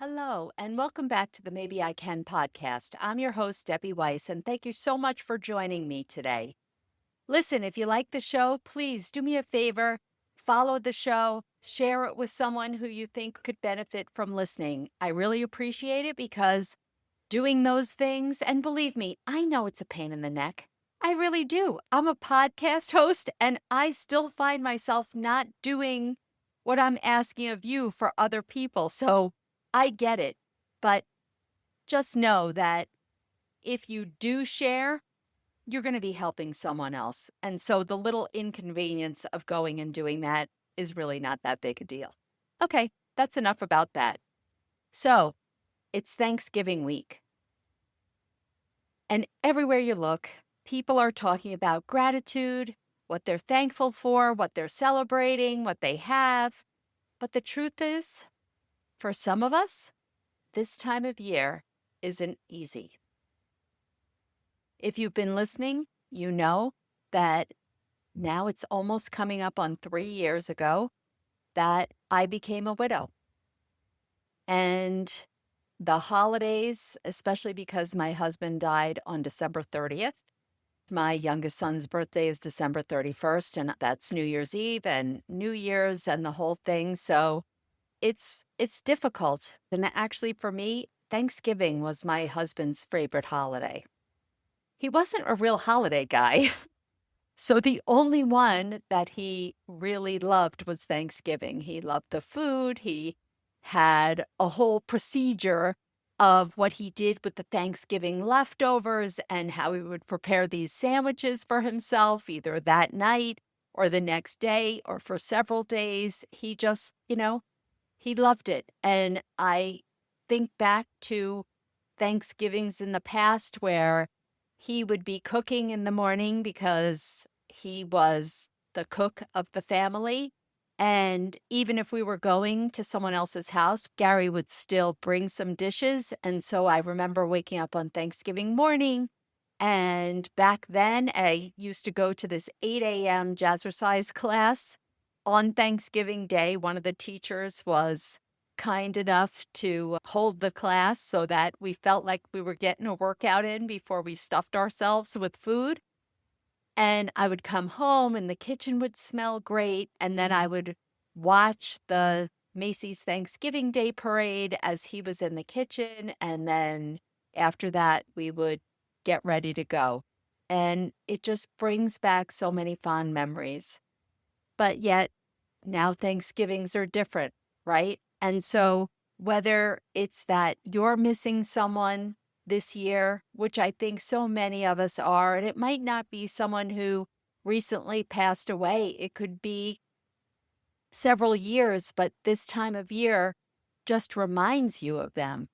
Hello, and welcome back to the Maybe I Can podcast. I'm your host, Debbie Weiss, and thank you so much for joining me today. Listen, if you like the show, please do me a favor, follow the show, share it with someone who you think could benefit from listening. I really appreciate it because doing those things, and believe me, I know it's a pain in the neck. I really do. I'm a podcast host, and I still find myself not doing what I'm asking of you for other people. So I get it. But just know that if you do share, you're going to be helping someone else. And so the little inconvenience of going and doing that is really not that big a deal. Okay, that's enough about that. So it's Thanksgiving week. And everywhere you look, people are talking about gratitude, what they're thankful for, what they're celebrating, what they have. But the truth is, for some of us, this time of year isn't easy. If you've been listening, you know that now it's almost coming up on 3 years ago that I became a widow. And the holidays, especially because my husband died on December 30th. My youngest son's birthday is December 31st, and that's New Year's Eve and New Year's and the whole thing. So it's difficult. And actually for me, Thanksgiving was my husband's favorite holiday. He wasn't a real holiday guy. So the only one that he really loved was Thanksgiving. He loved the food. He had a whole procedure of what he did with the Thanksgiving leftovers and how he would prepare these sandwiches for himself, either that night or the next day or for several days. He just, he loved it. And I think back to Thanksgivings in the past where he would be cooking in the morning because he was the cook of the family. And even if we were going to someone else's house, Gary would still bring some dishes. And so I remember waking up on Thanksgiving morning. And back then, I used to go to this 8 a.m. jazzercise class. On Thanksgiving Day, one of the teachers was kind enough to hold the class so that we felt like we were getting a workout in before we stuffed ourselves with food. And I would come home and the kitchen would smell great. And then I would watch the Macy's Thanksgiving Day Parade as he was in the kitchen. And then after that, we would get ready to go. And it just brings back so many fond memories. But yet now Thanksgivings are different, right? And so whether it's that you're missing someone this year, which I think so many of us are, and it might not be someone who recently passed away. It could be several years, but this time of year just reminds you of them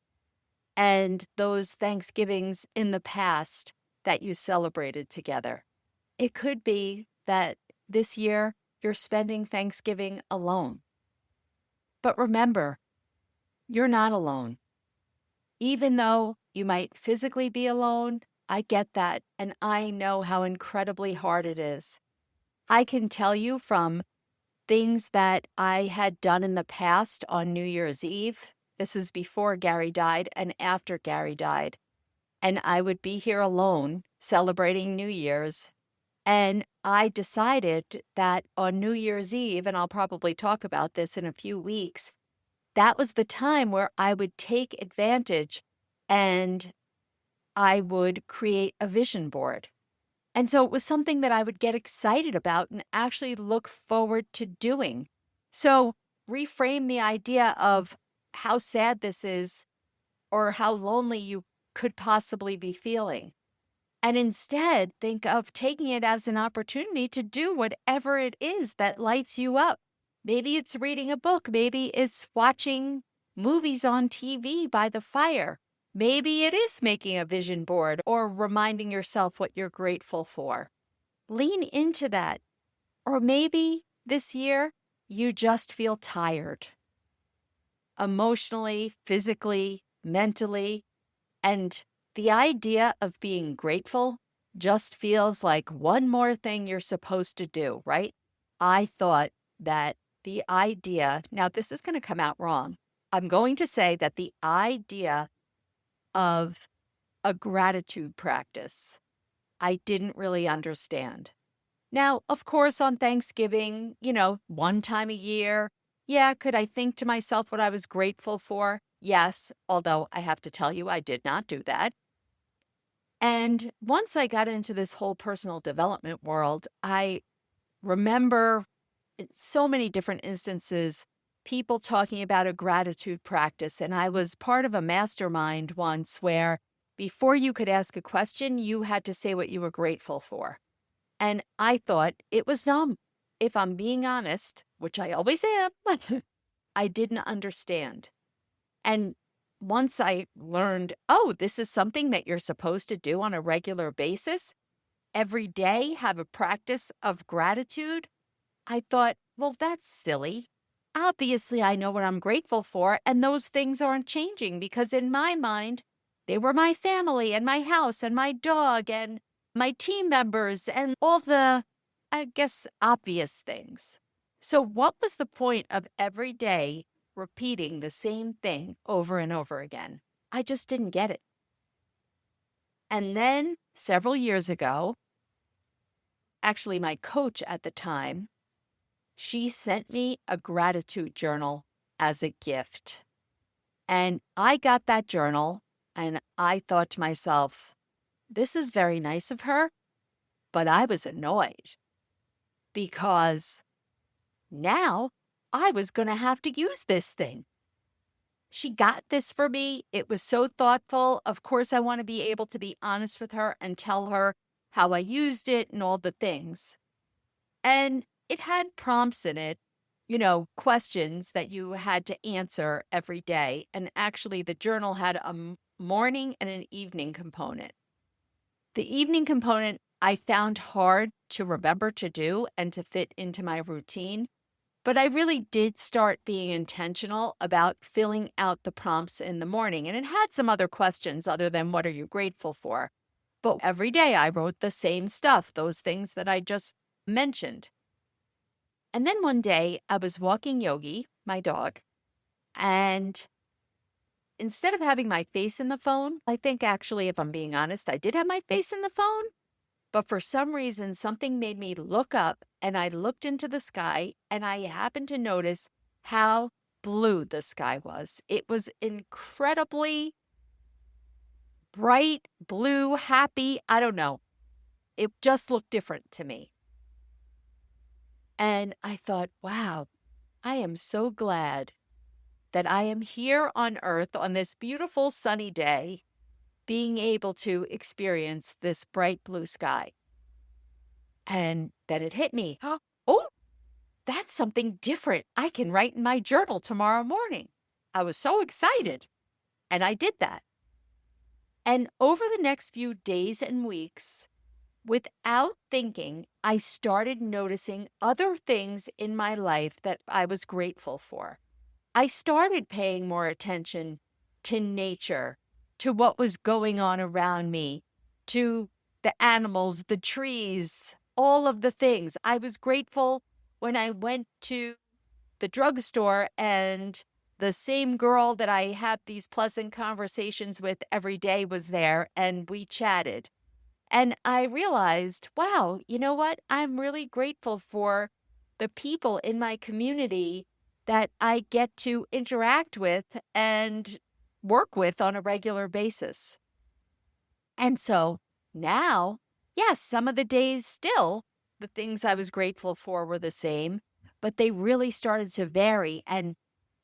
and those Thanksgivings in the past that you celebrated together. It could be that this year you're spending Thanksgiving alone. But remember, you're not alone. Even though you might physically be alone, I get that, and I know how incredibly hard it is. I can tell you from things that I had done in the past on New Year's Eve. This is before Gary died and after Gary died. And I would be here alone celebrating New Year's. And I decided that on New Year's Eve, and I'll probably talk about this in a few weeks, that was the time where I would take advantage and I would create a vision board. And so it was something that I would get excited about and actually look forward to doing. So reframe the idea of how sad this is or how lonely you could possibly be feeling. And instead, think of taking it as an opportunity to do whatever it is that lights you up. Maybe it's reading a book. Maybe it's watching movies on TV by the fire. Maybe it is making a vision board or reminding yourself what you're grateful for. Lean into that. Or maybe this year you just feel tired. Emotionally, physically, mentally. And the idea of being grateful just feels like one more thing you're supposed to do, right? I thought that the idea, now this is going to come out wrong, I'm going to say that the idea of a gratitude practice, I didn't really understand. Now, of course, on Thanksgiving, one time a year, yeah, could I think to myself what I was grateful for? Yes, although I have to tell you, I did not do that. And once I got into this whole personal development world, I remember in so many different instances, people talking about a gratitude practice. And I was part of a mastermind once where before you could ask a question, you had to say what you were grateful for. And I thought it was dumb. If I'm being honest, which I always am, I didn't understand. And once I learned, oh, this is something that you're supposed to do on a regular basis, every day have a practice of gratitude, I thought, well, that's silly. Obviously, I know what I'm grateful for, and those things aren't changing because in my mind, they were my family and my house and my dog and my team members and all the, I guess, obvious things. So, what was the point of every day repeating the same thing over and over again? I just didn't get it. And then several years ago, actually, my coach at the time, she sent me a gratitude journal as a gift. And I got that journal and I thought to myself, this is very nice of her, but I was annoyed because now I was going to have to use this thing. She got this for me. It was so thoughtful. Of course, I want to be able to be honest with her and tell her how I used it and all the things. And it had prompts in it, questions that you had to answer every day. And actually, the journal had a morning and an evening component. The evening component I found hard to remember to do and to fit into my routine. But I really did start being intentional about filling out the prompts in the morning. And it had some other questions other than what are you grateful for? But every day I wrote the same stuff, those things that I just mentioned. And then one day I was walking Yogi, my dog, and instead of having my face in the phone, I think actually, if I'm being honest, I did have my face in the phone. But for some reason, something made me look up and I looked into the sky and I happened to notice how blue the sky was. It was incredibly bright, blue, happy. I don't know. It just looked different to me. And I thought, wow, I am so glad that I am here on Earth on this beautiful sunny day, being able to experience this bright blue sky. And then it hit me. Oh, that's something different I can write in my journal tomorrow morning. I was so excited. And I did that. And over the next few days and weeks, without thinking, I started noticing other things in my life that I was grateful for. I started paying more attention to nature, to what was going on around me, to the animals, the trees, all of the things. I was grateful when I went to the drugstore and the same girl that I had these pleasant conversations with every day was there and we chatted. And I realized, wow, you know what? I'm really grateful for the people in my community that I get to interact with and work with on a regular basis. And so now, yes, some of the days still, the things I was grateful for were the same, but they really started to vary. And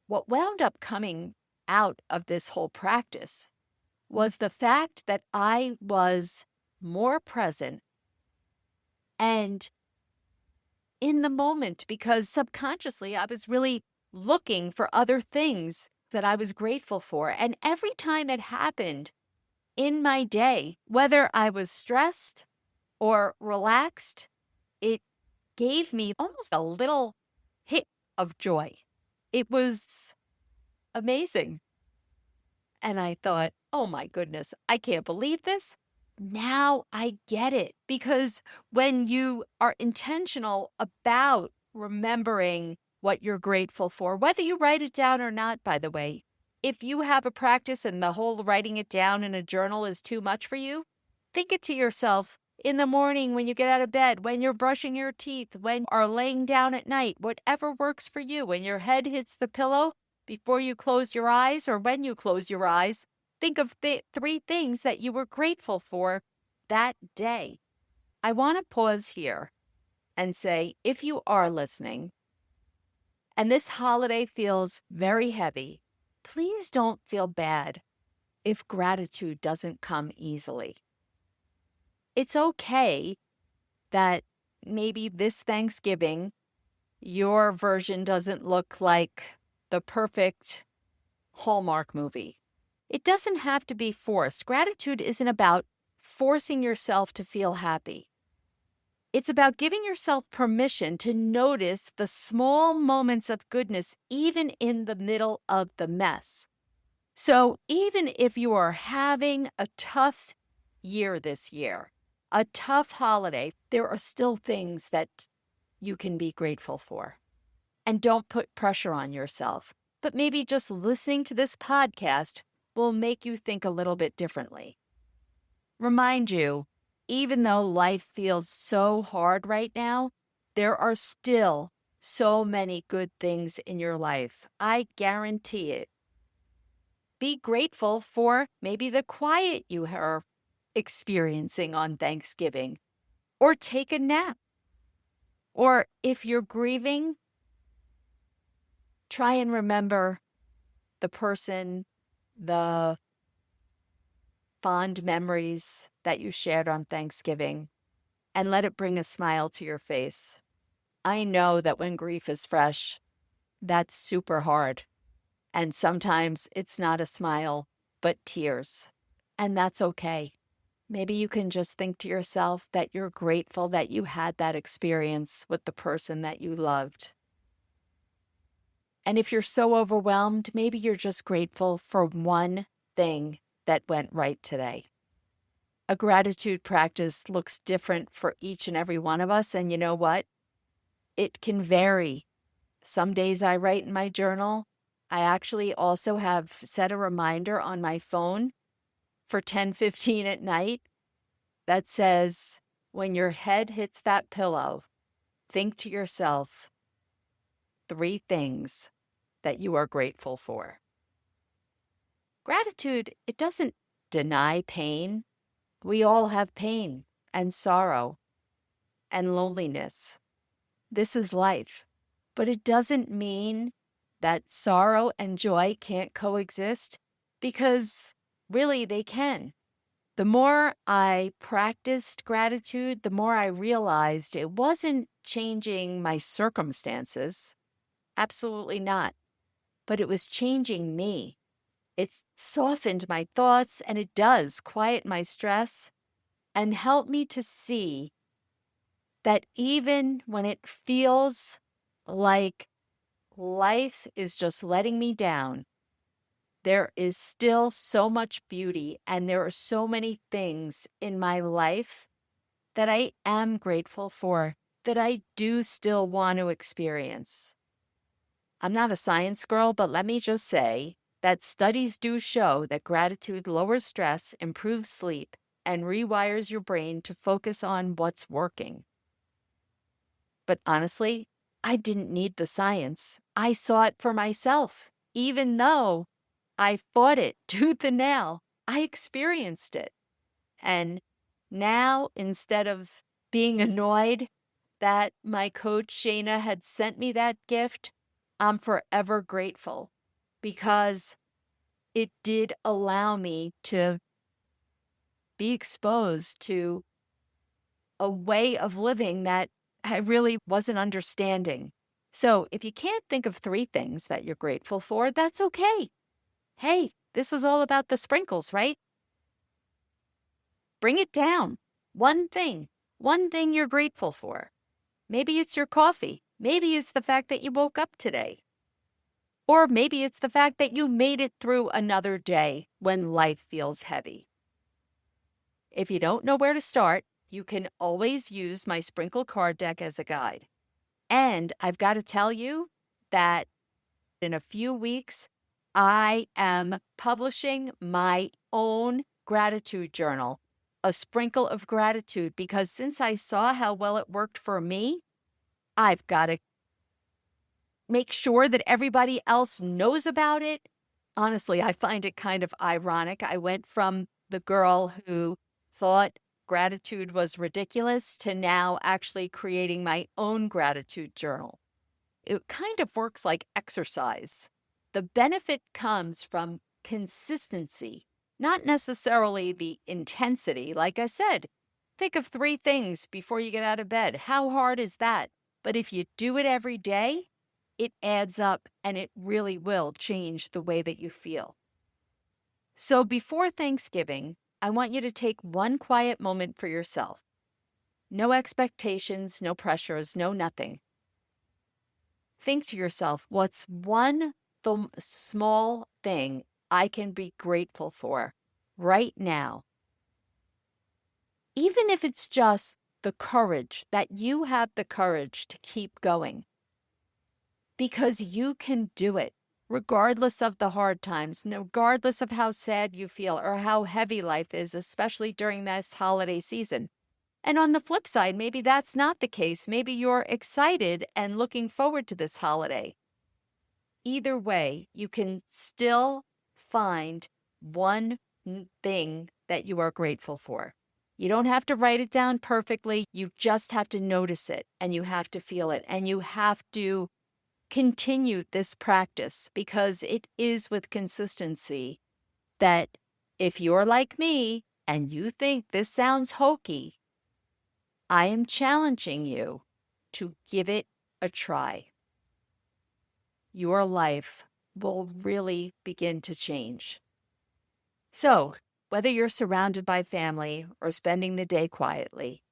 what wound up coming out of this whole practice was the fact that I was more present and in the moment because subconsciously I was really looking for other things that I was grateful for. And every time it happened in my day, whether I was stressed or relaxed, it gave me almost a little hit of joy. It was amazing. And I thought, oh my goodness, I can't believe this. Now I get it. Because when you are intentional about remembering what you're grateful for, whether you write it down or not, by the way. If you have a practice and the whole writing it down in a journal is too much for you, think it to yourself in the morning when you get out of bed, when you're brushing your teeth, when you are laying down at night, whatever works for you. When your head hits the pillow, before you close your eyes or when you close your eyes, think of 3 things that you were grateful for that day. I want to pause here and say, if you are listening and this holiday feels very heavy, please don't feel bad if gratitude doesn't come easily. It's okay that maybe this Thanksgiving, your version doesn't look like the perfect Hallmark movie. It doesn't have to be forced. Gratitude isn't about forcing yourself to feel happy. It's about giving yourself permission to notice the small moments of goodness, even in the middle of the mess. So even if you are having a tough year this year, a tough holiday, there are still things that you can be grateful for. And don't put pressure on yourself. But maybe just listening to this podcast will make you think a little bit differently. Remind you, even though life feels so hard right now, there are still so many good things in your life. I guarantee it. Be grateful for maybe the quiet you are experiencing on Thanksgiving, or take a nap. Or if you're grieving, try and remember the person, the fond memories that you shared on Thanksgiving, and let it bring a smile to your face. I know that when grief is fresh, that's super hard. And sometimes it's not a smile, but tears. And that's okay. Maybe you can just think to yourself that you're grateful that you had that experience with the person that you loved. And if you're so overwhelmed, maybe you're just grateful for one thing that went right today. A gratitude practice looks different for each and every one of us. And you know what? It can vary. Some days I write in my journal. I actually also have set a reminder on my phone for 10:15 at night that says, when your head hits that pillow, think to yourself 3 things that you are grateful for. Gratitude, it doesn't deny pain. We all have pain and sorrow and loneliness. This is life. But it doesn't mean that sorrow and joy can't coexist, because really they can. The more I practiced gratitude, the more I realized it wasn't changing my circumstances. Absolutely not. But it was changing me. It's softened my thoughts, and it does quiet my stress and help me to see that even when it feels like life is just letting me down, there is still so much beauty, and there are so many things in my life that I am grateful for, that I do still want to experience. I'm not a science girl, but let me just say that studies do show that gratitude lowers stress, improves sleep, and rewires your brain to focus on what's working. But honestly, I didn't need the science. I saw it for myself. Even though I fought it tooth and nail, I experienced it. And now, instead of being annoyed that my coach Shayna had sent me that gift, I'm forever grateful, because it did allow me to be exposed to a way of living that I really wasn't understanding. So if you can't think of 3 things that you're grateful for, that's okay. Hey, this is all about the sprinkles, right? Bring it down. One thing you're grateful for. Maybe it's your coffee. Maybe it's the fact that you woke up today. Or maybe it's the fact that you made it through another day when life feels heavy. If you don't know where to start, you can always use my sprinkle card deck as a guide. And I've got to tell you, that in a few weeks, I am publishing my own gratitude journal, a sprinkle of gratitude, because since I saw how well it worked for me, I've got to make sure that everybody else knows about it. Honestly, I find it kind of ironic. I went from the girl who thought gratitude was ridiculous to now actually creating my own gratitude journal. It kind of works like exercise. The benefit comes from consistency, not necessarily the intensity. Like I said, think of 3 things before you get out of bed. How hard is that? But if you do it every day, it adds up and it really will change the way that you feel. So before Thanksgiving, I want you to take one quiet moment for yourself. No expectations, no pressures, no nothing. Think to yourself, what's one small thing I can be grateful for right now? Even if it's just the courage, that you have the courage to keep going, because you can do it regardless of the hard times, regardless of how sad you feel or how heavy life is, especially during this holiday season. And on the flip side, maybe that's not the case. Maybe you're excited and looking forward to this holiday. Either way, you can still find one thing that you are grateful for. You don't have to write it down perfectly. You just have to notice it and you have to feel it and you have to continue this practice, because it is with consistency that if you're like me and you think this sounds hokey, I am challenging you to give it a try. Your life will really begin to change. So, whether you're surrounded by family or spending the day quietly,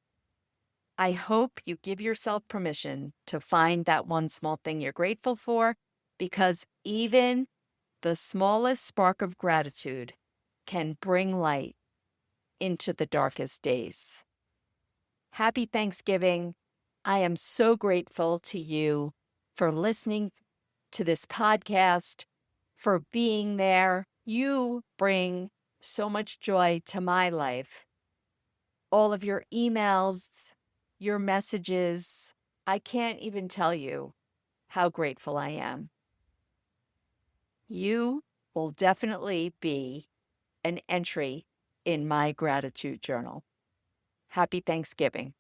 I hope you give yourself permission to find that one small thing you're grateful for, because even the smallest spark of gratitude can bring light into the darkest days. Happy Thanksgiving. I am so grateful to you for listening to this podcast, for being there. You bring so much joy to my life. All of your emails, your messages, I can't even tell you how grateful I am. You will definitely be an entry in my gratitude journal. Happy Thanksgiving.